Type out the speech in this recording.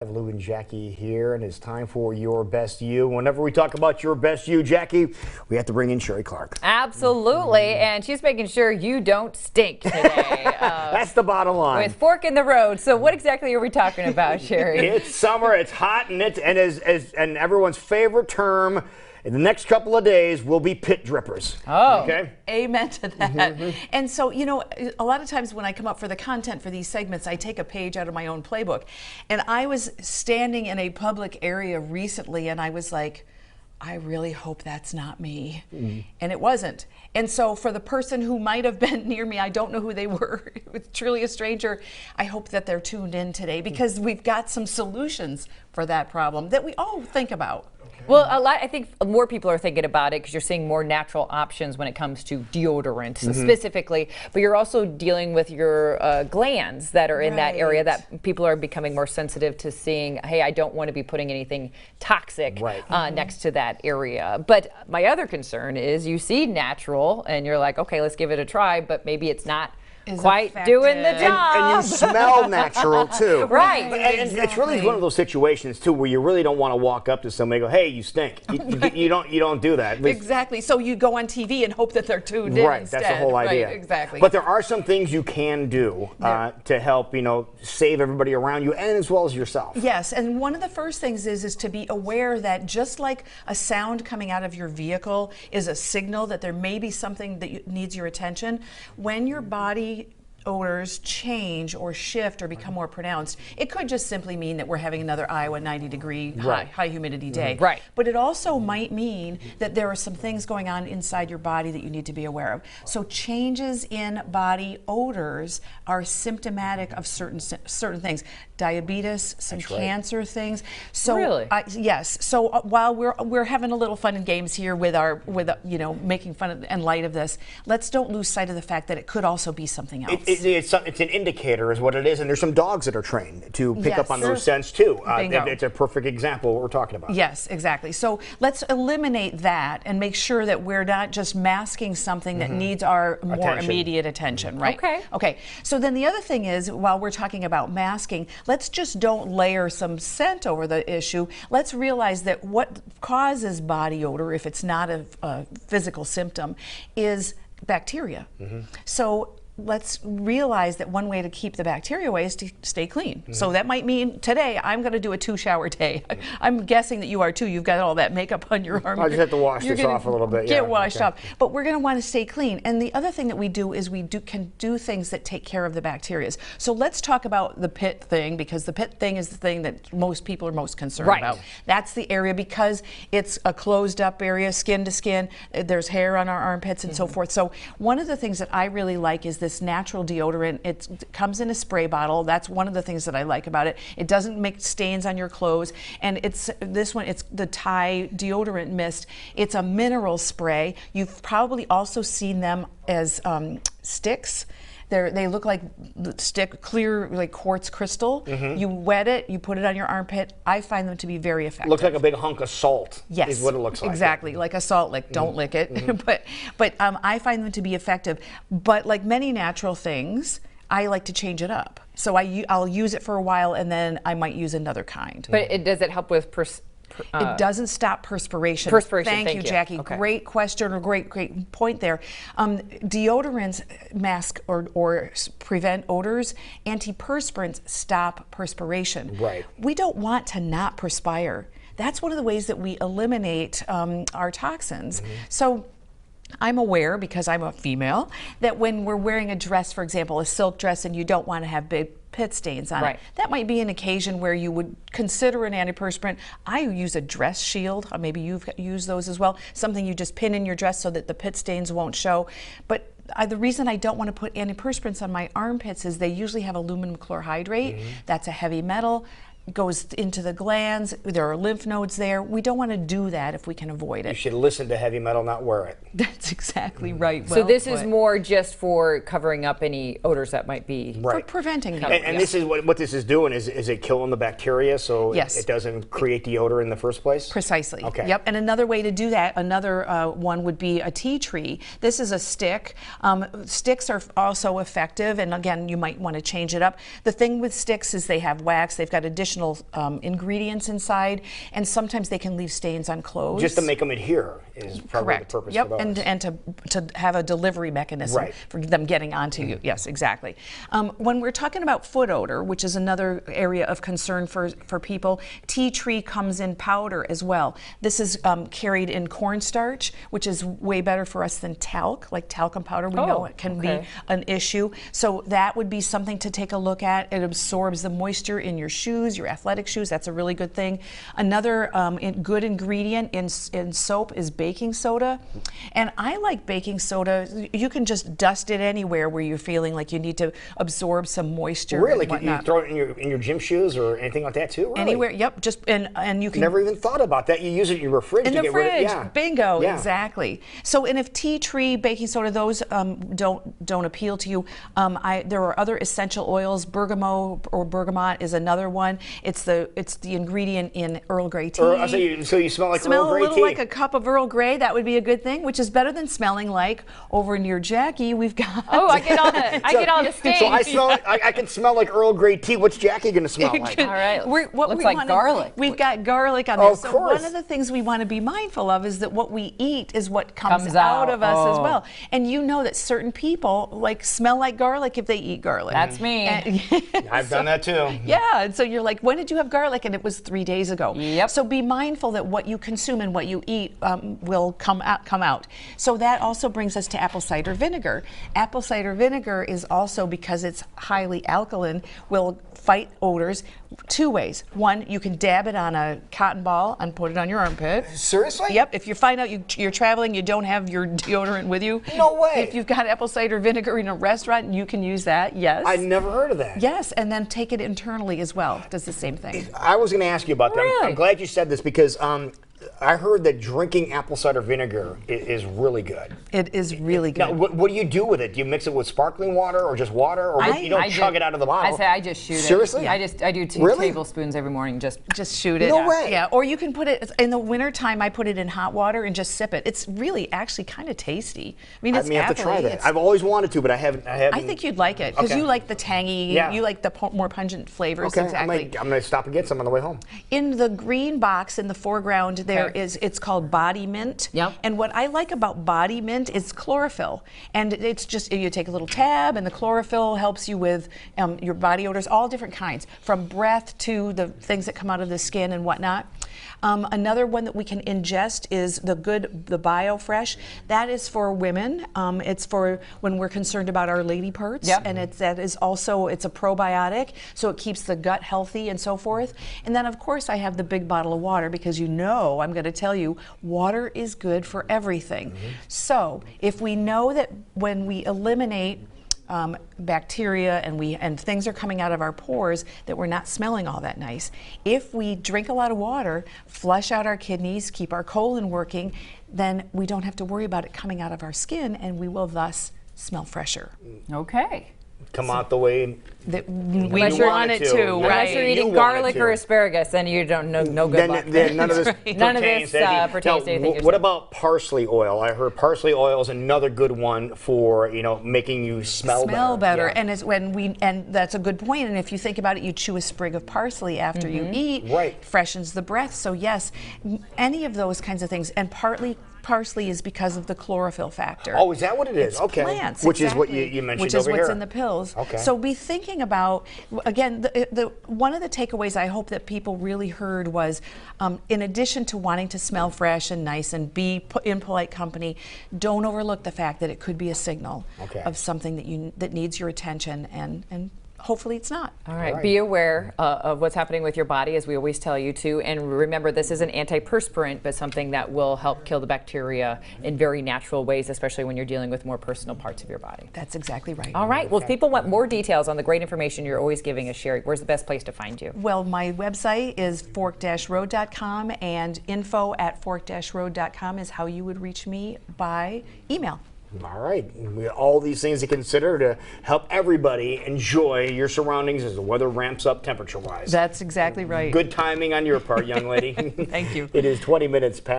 Lou and Jackie here, and it's time for Your Best You. Whenever we talk about Your Best You, Jackie, we have to bring in Sherry Clark. Absolutely, and she's making sure you don't stink today. That's the bottom line. With fork in the road. So what exactly are we talking about, Sherry? It's summer, it's hot, and and everyone's favorite term in the next couple of days will be pit drippers. Oh. Okay. Amen to that. And so, you know, a lot of times when I come up for the content for these segments, I take a page out of my own playbook. And I was standing in a public area recently, and I was like, I really hope that's not me. And it wasn't. And so for the person who might have been near me, I don't know who they were, it was truly a stranger, I hope that they're tuned in today because we've got some solutions for that problem that we all think about. Well, I think more people are thinking about it because you're seeing more natural options when it comes to deodorants specifically, but you're also dealing with your glands that are in that area that people are becoming more sensitive to seeing, hey, I don't want to be putting anything toxic next to that area. But my other concern is you see natural and you're like, okay, let's give it a try, but maybe it's not quite doing the job. And you smell natural too. Right. And it's really one of those situations too where you really don't want to walk up to somebody and go, hey, you stink. You don't do that. Exactly. So you go on TV and hope that they're tuned in instead. That's the whole idea. Right, exactly. But there are some things you can do to help, save everybody around you and as well as yourself. Yes, and one of the first things is to be aware that just like a sound coming out of your vehicle is a signal that there may be something that needs your attention, when your body odors change or shift or become more pronounced, it could just simply mean that we're having another Iowa 90-degree high humidity day. Right. But it also might mean that there are some things going on inside your body that you need to be aware of. So changes in body odors are symptomatic of certain things. Diabetes, some cancer things. So really? Yes. So while we're having a little fun and games here with making fun of, and light of this, let's don't lose sight of the fact that it could also be something else. It's an indicator is what it is, and there's some dogs that are trained to pick up on those scents too. It's a perfect example of what we're talking about. Yes, exactly. So let's eliminate that and make sure that we're not just masking something that needs our more immediate attention, right? Okay. So then the other thing is, while we're talking about masking, let's just don't layer some scent over the issue. Let's realize that what causes body odor, if it's not a physical symptom, is bacteria. So let's realize that one way to keep the bacteria away is to stay clean. So that might mean today I'm going to do a 2-shower day. I'm guessing that you are too. You've got all that makeup on your arm. I just have to wash this off a little bit. Get washed off. But we're going to want to stay clean. And the other thing that we do is can do things that take care of the bacteria. So let's talk about the pit thing, because the pit thing is the thing that most people are most concerned about. That's the area because it's a closed up area, skin to skin. There's hair on our armpits and so forth. So one of the things that I really like is this natural deodorant. It comes in a spray bottle. That's one of the things that I like about it. It doesn't make stains on your clothes. And it's the Tide deodorant mist. It's a mineral spray. You've probably also seen them as sticks. They look like clear, like quartz crystal. You wet it, you put it on your armpit. I find them to be very effective. Looks like a big hunk of salt. Yes, is what it looks like. Exactly, like a salt lick. Don't lick it. but I find them to be effective. But like many natural things, I like to change it up. So I'll use it for a while, and then I might use another kind. But does it help with it doesn't stop perspiration. Thank you, Jackie. Okay. Great question, or great point there. Deodorants mask or prevent odors. Antiperspirants stop perspiration. Right. We don't want to not perspire. That's one of the ways that we eliminate our toxins. So I'm aware, because I'm a female, that when we're wearing a dress, for example, a silk dress, and you don't want to have big pit stains on it, that might be an occasion where you would consider an antiperspirant. I use a dress shield. Maybe you've used those as well. Something you just pin in your dress so that the pit stains won't show. But the reason I don't want to put antiperspirants on my armpits is they usually have aluminum chlorhydrate. That's a heavy metal. Goes into the glands. There are lymph nodes there. We don't want to do that if we can avoid it. You should listen to heavy metal, not wear it. That's exactly right. So this is more just for covering up any odors that might be. For preventing them. And this is what this is doing is it killing the bacteria so it doesn't create the odor in the first place? Precisely. Okay. Yep. And another way to do that, another one would be a tea tree. This is a stick. Sticks are also effective, and again, you might want to change it up. The thing with sticks is they have wax. They've got additional additional ingredients inside, and sometimes they can leave stains on clothes. Just to make them adhere is probably Correct. the purpose Yep. of those. And to have a delivery mechanism for them getting onto you. Yes, exactly. When we're talking about foot odor, which is another area of concern for people, tea tree comes in powder as well. This is carried in cornstarch, which is way better for us than talc. Like talcum powder, we know it can be an issue. So that would be something to take a look at. It absorbs the moisture in your shoes, your athletic shoes. That's a really good thing. Another good ingredient in soap is baking soda. And I like baking soda. You can just dust it anywhere where you're feeling like you need to absorb some moisture. Really? Can you throw it in your gym shoes or anything like that too? Really? Anywhere, yep. Just and you can never even thought about that. You use it in your fridge to get rid of it. Bingo, exactly. So, and if tea tree, baking soda, those don't appeal to you, there are other essential oils. Bergamot or bergamot is another one. It's the ingredient in Earl Grey tea. So you smell like Smell Earl Grey a little tea. like a cup of Earl Grey. That would be a good thing, which is better than smelling like over near Jackie. We've got. Oh, I get all the stains. So I can smell like Earl Grey tea. What's Jackie going to smell like? All right. Looks like garlic. We've got garlic on there. Of so course. one of the things we want to be mindful of is that what we eat is what comes out of us as well. And you know that certain people smell like garlic if they eat garlic. That's me. I've done that too. Yeah, and so you're like, when did you have garlic? And it was 3 days ago. Yep. So be mindful that what you consume and what you eat will come out. So that also brings us to apple cider vinegar. Apple cider vinegar is also, because it's highly alkaline, will fight odors 2 ways. One, you can dab it on a cotton ball and put it on your armpit. Seriously? Yep. If you find out you're traveling, you don't have your deodorant with you. No way. If you've got apple cider vinegar in a restaurant, you can use that. Yes. I never heard of that. Yes, and then take it internally as well. Does the same thing. I was going to ask you about that. Really? I'm glad you said this because I heard that drinking apple cider vinegar is really good. It is really good. Now, what do you do with it? Do you mix it with sparkling water or just water, or you don't chug it out of the bottle? I just shoot it. Seriously? I do 2 tablespoons every morning. Just shoot it. No way. Yeah, or you can put it in the wintertime. I put it in hot water and just sip it. It's really actually kind of tasty. I mean, it's I may have to try that. I've always wanted to, but I haven't. I think you'd like it because you like the tangy. Yeah. You like the more pungent flavors. Okay, exactly. I'm going to stop and get some on the way home. In the green box in the foreground, it's called Body Mint. Yep. And what I like about Body Mint is chlorophyll. And it's just, you take a little tab and the chlorophyll helps you with your body odors, all different kinds, from breath to the things that come out of the skin and whatnot. Another one that we can ingest is the BioFresh. That is for women. It's for when we're concerned about our lady parts. Yep. And it's a probiotic, so it keeps the gut healthy and so forth. And then of course I have the big bottle of water because I'm going to tell you, water is good for everything. Mm-hmm. So if we know that when we eliminate bacteria and things are coming out of our pores that we're not smelling all that nice. If we drink a lot of water, flush out our kidneys, keep our colon working, then we don't have to worry about it coming out of our skin, and we will thus smell fresher. Okay. Come out the way that we want it to. Right? Unless you're eating garlic or asparagus, then you don't no good luck. Then none of this pertains to anything. What about parsley oil? I heard parsley oil is another good one for making you smell better. Yeah. And that's a good point. And if you think about it, you chew a sprig of parsley after you eat, freshens the breath. So yes, any of those kinds of things, and parsley is because of the chlorophyll factor. Oh, is that what it is? It's okay. Plants, which is what you mentioned which is over what's here. in the pills. Okay. So be thinking about, again, one of the takeaways I hope that people really heard was, in addition to wanting to smell fresh and nice and be in polite company, don't overlook the fact that it could be a signal of something that needs your attention, and hopefully it's not. All right. Be aware of what's happening with your body, as we always tell you to. And remember, this is an antiperspirant, but something that will help kill the bacteria in very natural ways, especially when you're dealing with more personal parts of your body. That's exactly right. All right. Well, if people want more details on the great information you're always giving us, Sherry, where's the best place to find you? Well, my website is fork-road.com, and info@fork-road.com is how you would reach me by email. All right. All these things to consider to help everybody enjoy your surroundings as the weather ramps up temperature-wise. That's exactly right. Good timing on your part, young lady. Thank you. It is 20 minutes past.